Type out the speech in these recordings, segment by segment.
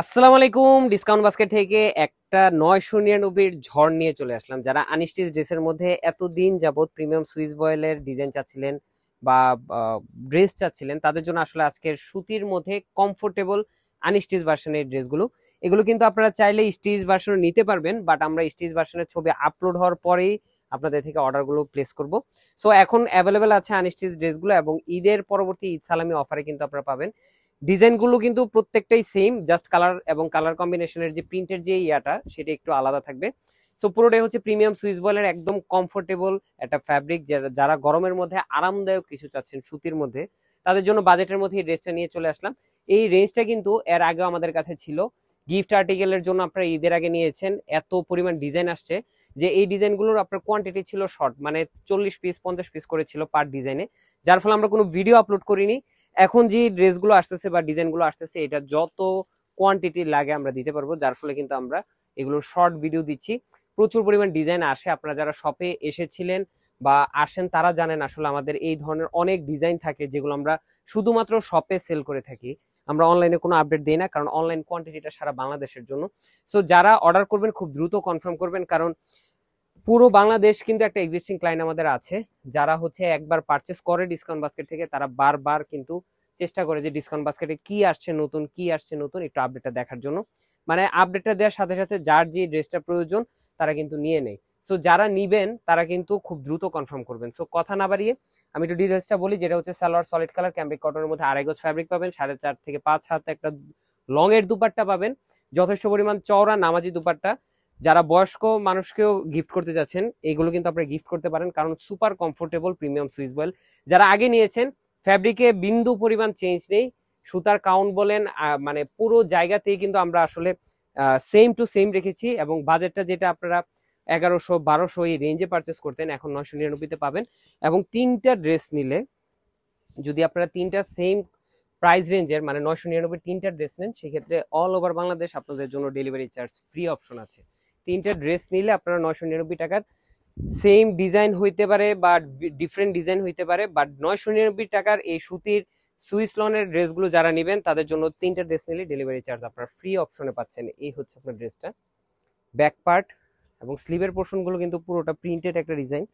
আসসালামু আলাইকুম। Discount basket থেকে একটা 999 ঝড় নিয়ে চলে আসলাম। যারা আনস্টিচ ড্রেসের মধ্যে এতদিন যাবত প্রিমিয়াম সুইস ভয়েলের ডিজাইন চাচ্ছিলেন বা ড্রেস চাচ্ছিলেন, তাদের জন্য আসলে আজকের সুতির মধ্যে কমফোর্টেবল আনস্টিচ ভার্সনের ড্রেসগুলো। এগুলো কিন্তু আপনারা চাইলে স্টিচ ভার্সনও নিতে পারবেন, বাট আমরা স্টিচ ভার্সনের ছবি আপলোড হওয়ার পরেই আপনাদের থেকে অর্ডারগুলো প্লেস করব। সো এখন অ্যাভেলেবেল আছে আনস্টিচ ড্রেসগুলো, এবং ঈদের পরবর্তী ঈদ সালামি অফারে কিন্তু আপনারা পাবেন। ডিজাইনগুলো কিন্তু প্রত্যেকটাই সেম, জাস্ট কালার এবং কালার কম্বিনেশনের যে প্রিন্টের যে ইয়াটা সেটা একটু আলাদা থাকবে। সো পুরোটাই হচ্ছে প্রিমিয়াম সুইস বয়েলের একদম কমফোর্টেবল একটা ফ্যাব্রিক। যারা গরমের মধ্যে আরামদায়ক কিছু চাচ্ছেন সুতির মধ্যে, তাদের জন্য বাজেটের মধ্যে এই ড্রেসটা নিয়ে চলে আসলাম। এই রেঞ্জটা কিন্তু এর আগেও আমাদের কাছে ছিল। গিফট আর্টিকেলের জন্য আপনারা ঈদের আগে নিয়েছেন, এত পরিমাণ ডিজাইন আসছে যে এই ডিজাইনগুলোর আপনার কোয়ান্টিটি ছিল শর্ট, মানে 40 পিস 50 পিস করে ছিল পার ডিজাইনে, যার ফলে আমরা কোনো ভিডিও আপলোড করিনি। এখন যে ড্রেসগুলো আসতেছে বা ডিজাইনগুলো আসতেছে, এটা যত কোয়ান্টিটি লাগে আমরা দিতে পারবো, যার ফলে কিন্তু আমরা এগুলো শর্ট ভিডিও দিচ্ছি। প্রচুর পরিমাণ ডিজাইন আসে, আপনারা যারা শপে এসেছিলেন বা আসেন তারা জানেন আসলে আমাদের এই ধরনের অনেক ডিজাইন থাকে যেগুলো আমরা শুধুমাত্র শপে সেল করে থাকি। আমরা অনলাইনে কোনো আপডেট দিই না, কারণ অনলাইন কোয়ান্টিটিটা সারা বাংলাদেশের জন্য। সো যারা অর্ডার করবেন খুব দ্রুত কনফার্ম করবেন, কারণ পুরো বাংলাদেশ কিন্তু একটা এক্সিস্টিং ক্লায়েন্ট আমাদের আছে, যারা হচ্ছে একবার পারচেস করে ডিসকাউন্ট বাস্কেট থেকে, তারা বারবার কিন্তু চেষ্টা করে যে ডিসকাউন্ট বাস্কেটে কি আসছে নতুন, কি আসছে নতুন, একটু আপডেটটা দেখার জন্য। মানে আপডেটটা দেওয়ার সাথে সাথে যার যে ড্রেসটা প্রয়োজন তারা কিন্তু নিয়ে নেয়। সো যারা নিবেন তারা কিন্তু খুব দ্রুত কনফার্ম করবেন। সো কথা না বাড়িয়ে আমি একটু ডিটেলসটা বলি, যেটা হচ্ছে সালোয়ার সলিড কালার ক্যাম্ব্রিক কটনের মধ্যে 2.5 গজ ফ্যাব্রিক পাবেন, 4.5 থেকে 5 হাত একটা লং এর দুপাট্টা পাবেন, যথেষ্ট পরিমাণ চওড়া নামাজি দুপাট্টা। যারা বয়স্ক মানুষকেও গিফট করতে যাচ্ছেন, এগুলো কিন্তু আপনারা গিফট করতে পারেন, কারণ super comfortable premium Swiss boil. যারা আগে নিয়েছেন, ফ্যাব্রিকে বিন্দু পরিমাণ চেঞ্জ নেই, সুতার কাউন্ট বলেন মানে পুরো জায়গাতেই কিন্তু আমরা আসলে সেম টু সেম রেখেছি, এবং বাজেটটা যেটা আপনারা 1100 1200 এই রেঞ্জে পারচেস করতেন, এখন 999-তে পাবেন। এবং তিনটা ড্রেস নিলে, যদি আপনারা তিনটা সেম প্রাইস রেঞ্জের মানে 999 তিনটা ড্রেস নেন, সেক্ষেত্রে অল ওভার বাংলাদেশ আপনাদের জন্য ডেলিভারি চার্জ ফ্রি অপশন আছে। তিনটা ড্রেস নিলে আপনারা 999 টাকার সেম ডিজাইন হইতে পারে বা ডিফারেন্ট ডিজাইন হইতে পারে, বাট 999 টাকার এই সুতির সুইস লনের ড্রেসগুলো যারা নেবেন তাদের জন্য তিনটা ড্রেস নিলে ডেলিভারি চার্জ আপনারা ফ্রি অপশনে পাচ্ছেন। এই হচ্ছে আপনার ড্রেসটা। ব্যাক পার্ট এবং স্লিভের পোর্শনগুলো কিন্তু পুরোটা প্রিন্টেড একটা ডিজাইন।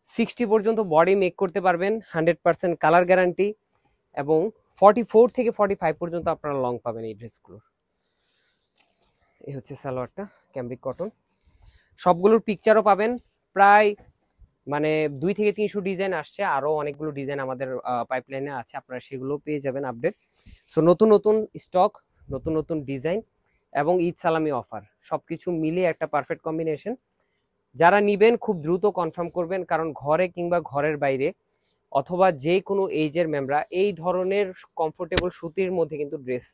60 পর্যন্ত বডি মেক করতে পারবেন, 100% কালার গ্যারান্টি, এবং 44 থেকে 45 পর্যন্ত আপনারা লং পাবেন এই ড্রেসগুলোর। এই হচ্ছে সালোয়ারটা, ক্যাম্ব্রিক কটন। সবগুলোর পিকচারও পাবেন। প্রায় মানে 2 থেকে 300 ডিজাইন আসছে, আরো অনেকগুলো ডিজাইন আমাদের পাইপলাইনে আছে, আপনারা সেগুলো পেয়ে যাবেন আপডেট। সো নতুন নতুন স্টক, নতুন নতুন ডিজাইন এবং ঈদ সালামি অফার সবকিছু মিলিয়ে একটা পারফেক্ট কম্বিনেশন। যারা নিবেন খুব দ্রুত কনফার্ম করবেন, কারণ ঘরে কিংবা ঘরের বাইরে অথবা যে কোনো এইজের মেমরা এই ধরনের কমফোর্টেবল সুতির মধ্যে কিন্তু ড্রেস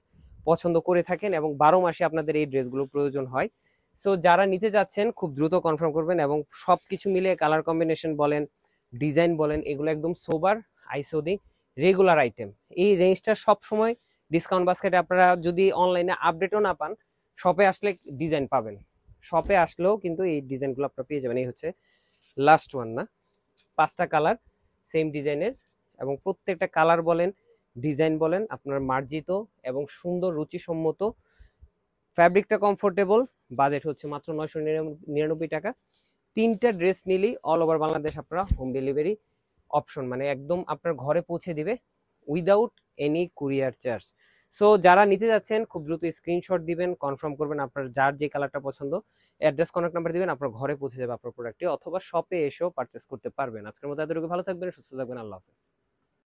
পছন্দ করে থাকেন, এবং 12 মাসে আপনাদের এই ড্রেসগুলো প্রয়োজন হয়। সো যারা নিতে যাচ্ছেন খুব দ্রুত কনফার্ম করবেন, এবং সবকিছু মিলে কালার কম্বিনেশন বলেন, ডিজাইন বলেন, এগুলো একদম সোবার আইসোদি রেগুলার আইটেম। এই রেঞ্জটা সব সময় ডিসকাউন্ট বাস্কেটে আপনারা যদি অনলাইনে আপডেটও না পান, শপে আসলে ডিজাইন পাবেন। শপে আসলেও কিন্তু এই ডিজাইনগুলো আপনারা পেয়ে যাবেন। এই হচ্ছে লাস্ট ওয়ান না, 5টা কালার সেম ডিজাইনের, এবং প্রত্যেকটা কালার বলেন ডিজাইন বলেন আপনার মার্জিত এবং সুন্দর রুচিসম্মত। ফ্যাব্রিকটা কমফোর্টেবল, বাজেট হচ্ছে মাত্র 999 টাকা। তিনটা ড্রেস নিলেই অল ওভার বাংলাদেশ আপনারা হোম ডেলিভারি অপশন, মানে একদম আপনার ঘরে পৌঁছে দিবে without any courier charge. So যারা নিতে যাচ্ছেন খুব দ্রুত স্ক্রিনশট দিবেন, কনফার্ম করবেন আপনার যার যে কালারটা পছন্দ, অ্যাড্রেস কন্ট্যাক্ট নাম্বার দিবেন, আপনার ঘরে পৌঁছে যাবে আপনার প্রোডাক্টটি, অথবা শপে এসেও পারচেস করতে পারবেন। আজকের মতো এতটুকু, ভালো থাকবেন, সুস্থ থাকবেন, আল্লাহ হাফেজ।